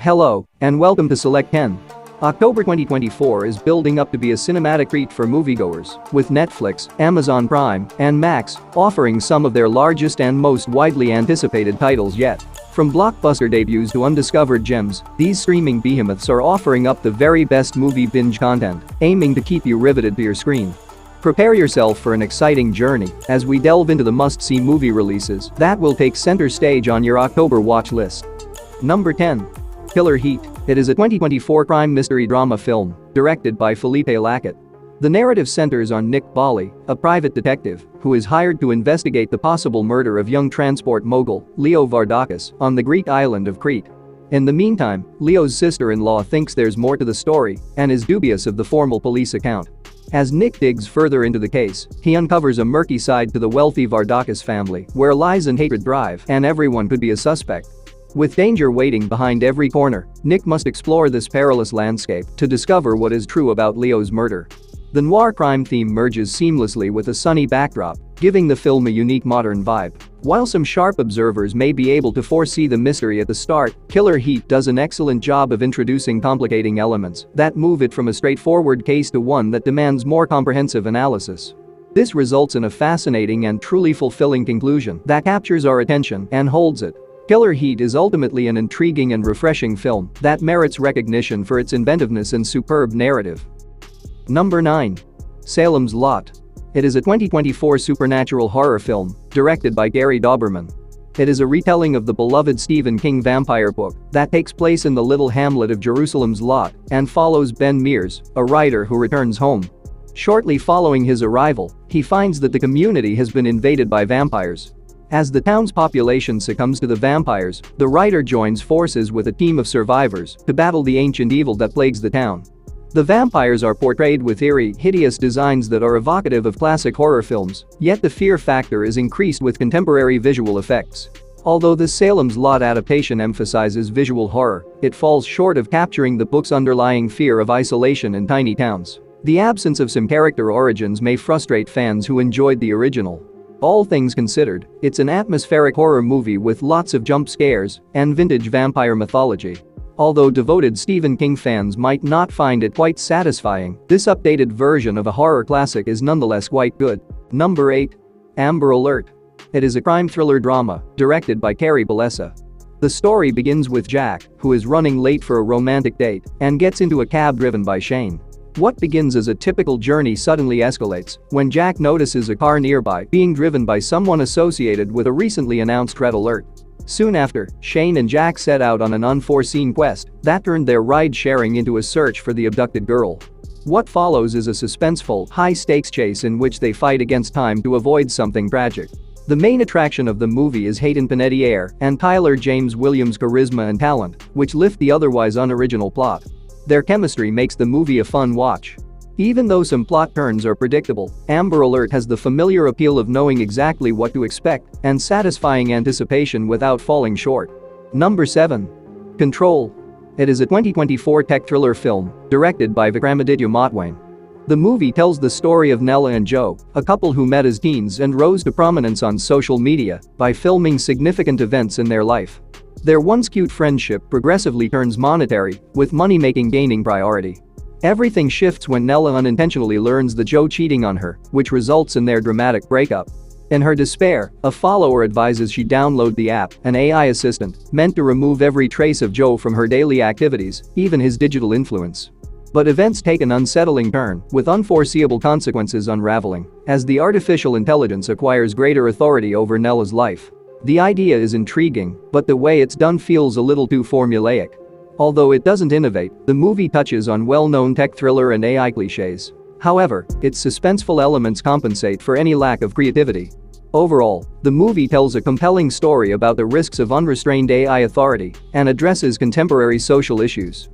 Hello, and welcome to Select 10. October 2024 is building up to be a cinematic treat for moviegoers, with Netflix, Amazon Prime, and Max offering some of their largest and most widely anticipated titles yet. From blockbuster debuts to undiscovered gems, these streaming behemoths are offering up the very best movie binge content, aiming to keep you riveted to your screen. Prepare yourself for an exciting journey as we delve into the must-see movie releases that will take center stage on your October watch list. Number 10. Killer Heat. It is a 2024 crime mystery drama film, directed by Felipe Lacket. The narrative centers on Nick Bali, a private detective who is hired to investigate the possible murder of young transport mogul Leo Varoufakis on the Greek island of Crete. In the meantime, Leo's sister-in-law thinks there's more to the story and is dubious of the formal police account. As Nick digs further into the case, he uncovers a murky side to the wealthy Varoufakis family where lies and hatred thrive and everyone could be a suspect. With danger waiting behind every corner, Nick must explore this perilous landscape to discover what is true about Leo's murder. The noir crime theme merges seamlessly with a sunny backdrop, giving the film a unique modern vibe. While some sharp observers may be able to foresee the mystery at the start, Killer Heat does an excellent job of introducing complicating elements that move it from a straightforward case to one that demands more comprehensive analysis. This results in a fascinating and truly fulfilling conclusion that captures our attention and holds it. Killer Heat is ultimately an intriguing and refreshing film that merits recognition for its inventiveness and superb narrative. Number 9. Salem's Lot. It is a 2024 supernatural horror film, directed by Gary Dauberman. It is a retelling of the beloved Stephen King vampire book that takes place in the little hamlet of Jerusalem's Lot and follows Ben Mears, a writer who returns home. Shortly following his arrival, he finds that the community has been invaded by vampires. As the town's population succumbs to the vampires, the writer joins forces with a team of survivors to battle the ancient evil that plagues the town. The vampires are portrayed with eerie, hideous designs that are evocative of classic horror films, yet the fear factor is increased with contemporary visual effects. Although the Salem's Lot adaptation emphasizes visual horror, it falls short of capturing the book's underlying fear of isolation in tiny towns. The absence of some character origins may frustrate fans who enjoyed the original. All things considered, it's an atmospheric horror movie with lots of jump scares and vintage vampire mythology. Although devoted Stephen King fans might not find it quite satisfying, this updated version of a horror classic is nonetheless quite good. Number 8. Amber Alert. It is a crime thriller drama, directed by Carrie Bellessa. The story begins with Jack, who is running late for a romantic date and gets into a cab driven by Shane. What begins as a typical journey suddenly escalates when Jack notices a car nearby being driven by someone associated with a recently announced red alert. Soon after, Shane and Jack set out on an unforeseen quest that turned their ride-sharing into a search for the abducted girl. What follows is a suspenseful, high-stakes chase in which they fight against time to avoid something tragic. The main attraction of the movie is Hayden Panettiere and Tyler James Williams' charisma and talent, which lift the otherwise unoriginal plot. Their chemistry makes the movie a fun watch. Even though some plot turns are predictable, Amber Alert has the familiar appeal of knowing exactly what to expect and satisfying anticipation without falling short. Number 7. Control. It is a 2024 tech thriller film, directed by Vikramaditya Motwane. The movie tells the story of Nella and Joe, a couple who met as teens and rose to prominence on social media by filming significant events in their life. Their once cute friendship progressively turns monetary, with money-making gaining priority. Everything shifts when Nella unintentionally learns that Joe cheating on her, which results in their dramatic breakup. In her despair, a follower advises she download the app, an AI assistant meant to remove every trace of Joe from her daily activities, even his digital influence. But events take an unsettling turn, with unforeseeable consequences unraveling as the artificial intelligence acquires greater authority over Nella's life. The idea is intriguing, but the way it's done feels a little too formulaic. Although it doesn't innovate, the movie touches on well-known tech thriller and AI cliches. However, its suspenseful elements compensate for any lack of creativity. Overall, the movie tells a compelling story about the risks of unrestrained AI authority and addresses contemporary social issues.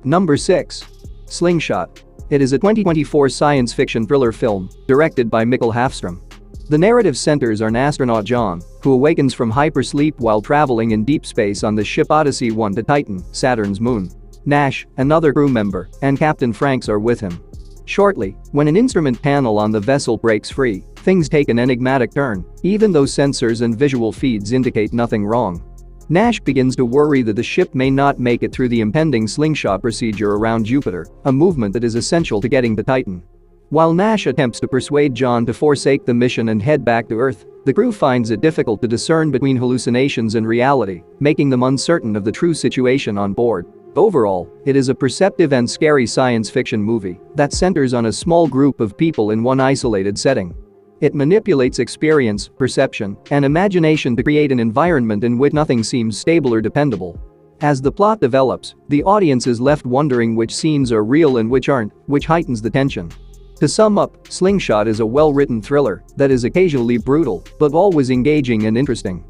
Number 6. Slingshot. It is a 2024 science fiction thriller film, directed by Mikkel Hafström. The narrative centers on astronaut John, who awakens from hypersleep while traveling in deep space on the ship Odyssey 1 to Titan, Saturn's moon. Nash, another crew member, and Captain Franks are with him. Shortly, when an instrument panel on the vessel breaks free, things take an enigmatic turn, even though sensors and visual feeds indicate nothing wrong. Nash begins to worry that the ship may not make it through the impending slingshot procedure around Jupiter, a movement that is essential to getting to Titan. While Nash attempts to persuade John to forsake the mission and head back to Earth, the crew finds it difficult to discern between hallucinations and reality, making them uncertain of the true situation on board. Overall, it is a perceptive and scary science fiction movie that centers on a small group of people in one isolated setting. It manipulates experience, perception, and imagination to create an environment in which nothing seems stable or dependable. As the plot develops, the audience is left wondering which scenes are real and which aren't, which heightens the tension. To sum up, Slingshot is a well-written thriller that is occasionally brutal but always engaging and interesting.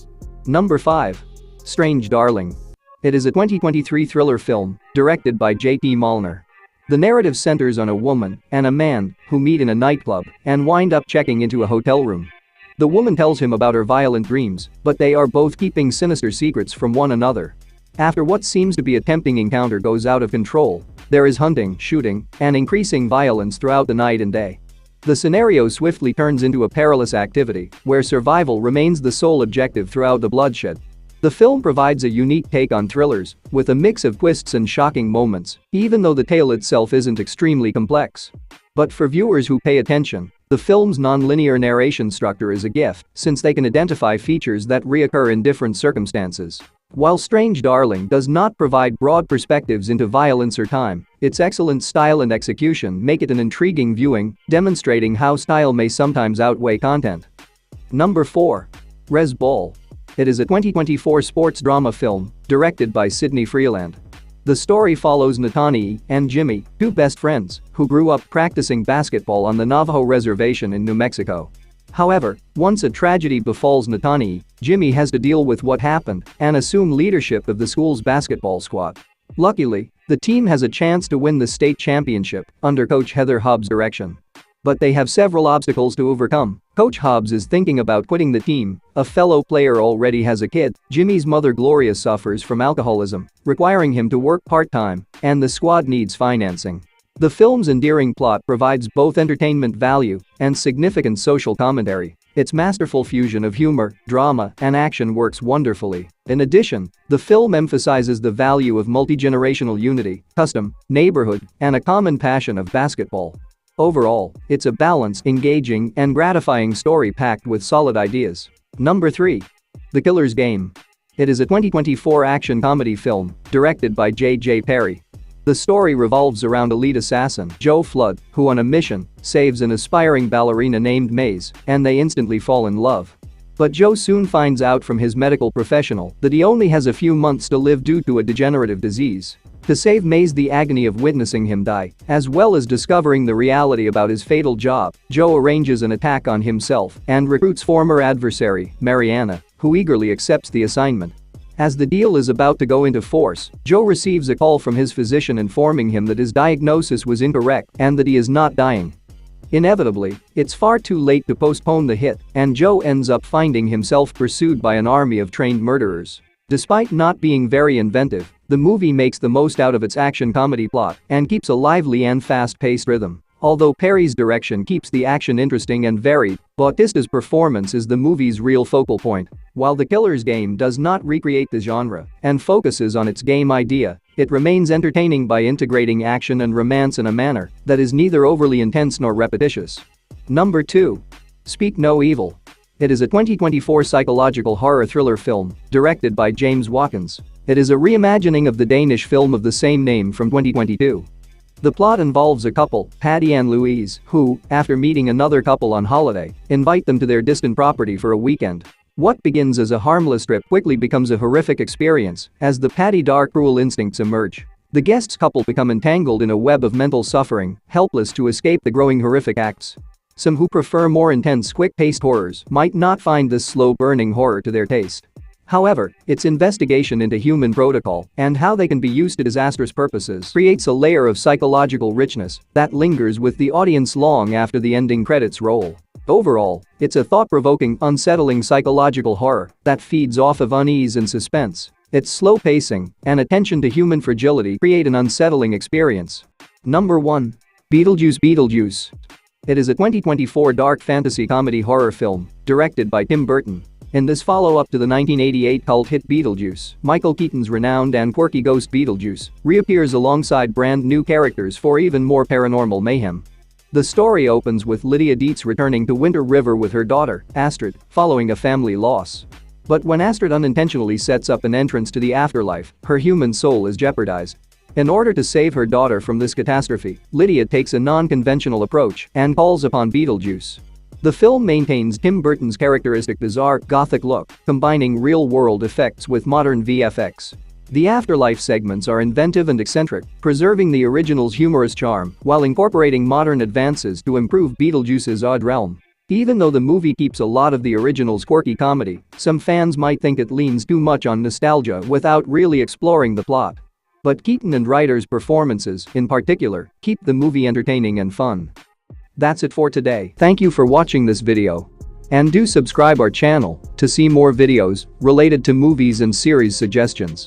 Number 5. Strange Darling. It is a 2023 thriller film directed by J.T. Malner. The narrative centers on a woman and a man who meet in a nightclub and wind up checking into a hotel room. The woman tells him about her violent dreams, but they are both keeping sinister secrets from one another. After what seems to be a tempting encounter goes out of control, there is hunting, shooting, and increasing violence throughout the night and day. The scenario swiftly turns into a perilous activity where survival remains the sole objective throughout the bloodshed. The film provides a unique take on thrillers, with a mix of twists and shocking moments, even though the tale itself isn't extremely complex. But for viewers who pay attention, the film's non-linear narration structure is a gift, since they can identify features that reoccur in different circumstances. While Strange Darling does not provide broad perspectives into violence or time, its excellent style and execution make it an intriguing viewing, demonstrating how style may sometimes outweigh content. Number 4. Res Ball. It is a 2024 sports drama film directed by Sidney Freeland. The story follows Natani and Jimmy, two best friends, who grew up practicing basketball on the Navajo reservation in New Mexico. However, once a tragedy befalls Natani, Jimmy has to deal with what happened and assume leadership of the school's basketball squad. Luckily, the team has a chance to win the state championship under Coach Heather Hobbs' direction. But they have several obstacles to overcome. Coach Hobbs is thinking about quitting the team, a fellow player already has a kid, Jimmy's mother Gloria suffers from alcoholism, requiring him to work part-time, and the squad needs financing. The film's endearing plot provides both entertainment value and significant social commentary. Its masterful fusion of humor, drama, and action works wonderfully. In addition, the film emphasizes the value of multi-generational unity, custom, neighborhood, and a common passion of basketball. Overall, it's a balanced, engaging, and gratifying story packed with solid ideas. Number 3. The Killer's Game. It is a 2024 action comedy film directed by J.J. Perry. The story revolves around elite assassin Joe Flood, who on a mission saves an aspiring ballerina named Maze, and they instantly fall in love. But Joe soon finds out from his medical professional that he only has a few months to live due to a degenerative disease. To save Maze the agony of witnessing him die, as well as discovering the reality about his fatal job, Joe arranges an attack on himself and recruits former adversary, Mariana, who eagerly accepts the assignment. As the deal is about to go into force, Joe receives a call from his physician informing him that his diagnosis was incorrect and that he is not dying. Inevitably, it's far too late to postpone the hit, and Joe ends up finding himself pursued by an army of trained murderers. Despite not being very inventive, the movie makes the most out of its action comedy plot and keeps a lively and fast-paced rhythm. Although Perry's direction keeps the action interesting and varied, Bautista's performance is the movie's real focal point. While The Killer's Game does not recreate the genre and focuses on its game idea, it remains entertaining by integrating action and romance in a manner that is neither overly intense nor repetitious. Number 2. Speak No Evil. It is a 2024 psychological horror thriller film directed by James Watkins. It is a reimagining of the Danish film of the same name from 2022. The plot involves a couple, Patty and Louise, who, after meeting another couple on holiday, invite them to their distant property for a weekend. What begins as a harmless trip quickly becomes a horrific experience as the Patty dark cruel instincts emerge. The guests couple become entangled in a web of mental suffering, helpless to escape the growing horrific acts. Some who prefer more intense, quick-paced horrors might not find this slow-burning horror to their taste. However, its investigation into human protocol and how they can be used to disastrous purposes creates a layer of psychological richness that lingers with the audience long after the ending credits roll. Overall, it's a thought-provoking, unsettling psychological horror that feeds off of unease and suspense. Its slow pacing and attention to human fragility create an unsettling experience. Number 1. Beetlejuice. It is a 2024 dark fantasy comedy horror film directed by Tim Burton. In this follow-up to the 1988 cult hit Beetlejuice, Michael Keaton's renowned and quirky ghost Beetlejuice reappears alongside brand-new characters for even more paranormal mayhem. The story opens with Lydia Dietz returning to Winter River with her daughter, Astrid, following a family loss. But when Astrid unintentionally sets up an entrance to the afterlife, her human soul is jeopardized. In order to save her daughter from this catastrophe, Lydia takes a non-conventional approach and calls upon Beetlejuice. The film maintains Tim Burton's characteristic bizarre, gothic look, combining real-world effects with modern VFX. The afterlife segments are inventive and eccentric, preserving the original's humorous charm while incorporating modern advances to improve Beetlejuice's odd realm. Even though the movie keeps a lot of the original's quirky comedy, some fans might think it leans too much on nostalgia without really exploring the plot. But Keaton and Ryder's performances, in particular, keep the movie entertaining and fun. That's it for today. Thank you for watching this video. And do subscribe our channel to see more videos related to movies and series suggestions.